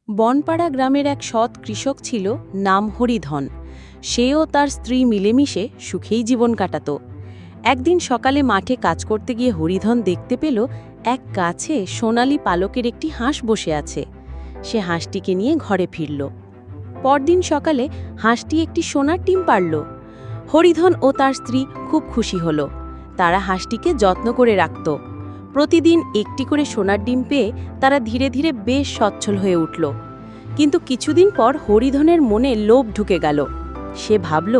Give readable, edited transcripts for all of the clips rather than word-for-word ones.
বনপাড়া গ্রামের এক সৎ কৃষক ছিল, নাম হরিধন। সেও তার স্ত্রী মিলেমিশে সুখেই জীবন কাটাত। একদিন সকালে মাঠে কাজ করতে গিয়ে হরিধন দেখতে পেল এক গাছে সোনালি পালকের একটি হাঁস বসে আছে। সে হাঁসটিকে নিয়ে ঘরে ফিরল। পরদিন সকালে হাঁসটি একটি সোনার ডিম পাড়ল। হরিধন ও তার স্ত্রী খুব খুশি হল। তারা হাঁসটিকে যত্ন করে রাখত। প্রতিদিন একটি করে সোনার ডিম পেয়ে তারা ধীরে ধীরে বেশ সচ্ছল হয়ে উঠল। কিন্তু কিছুদিন পর হরিধনের মনে লোভ ঢুকে গেল। সে ভাবল,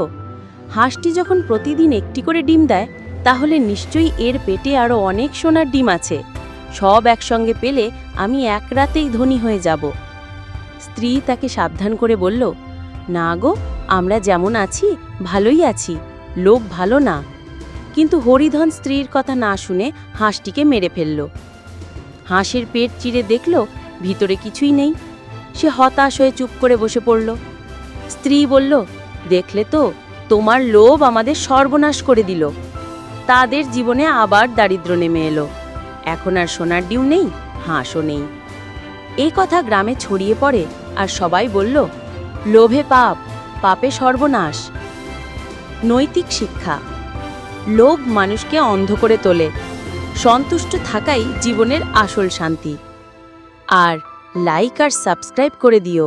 হাঁসটি যখন প্রতিদিন একটি করে ডিম দেয়, তাহলে নিশ্চয়ই এর পেটে আরও অনেক সোনার ডিম আছে। সব একসঙ্গে পেলে আমি এক রাতেই ধনী হয়ে যাব। স্ত্রী তাকে সাবধান করে বলল, না গো, আমরা যেমন আছি ভালোই আছি, লোভ ভালো না। কিন্তু হরিধন স্ত্রীর কথা না শুনে হাঁসটিকে মেরে ফেলল। হাঁসের পেট চিরে দেখল ভিতরে কিছুই নেই। সে হতাশ হয়ে চুপ করে বসে পড়ল। স্ত্রী বলল, দেখলে তো, তোমার লোভ আমাদের সর্বনাশ করে দিল। তাদের জীবনে আবার দারিদ্র্য নেমে এলো। এখন আর সোনার ডিম নেই, হাঁসও নেই। এই কথা গ্রামে ছড়িয়ে পড়ে, আর সবাই বলল, লোভে পাপ, পাপে সর্বনাশ। নৈতিক শিক্ষা: লোভ মানুষকে অন্ধ করে তোলে। সন্তুষ্ট থাকাই জীবনের আসল শান্তি। আর লাইক আর সাবস্ক্রাইব করে দিও।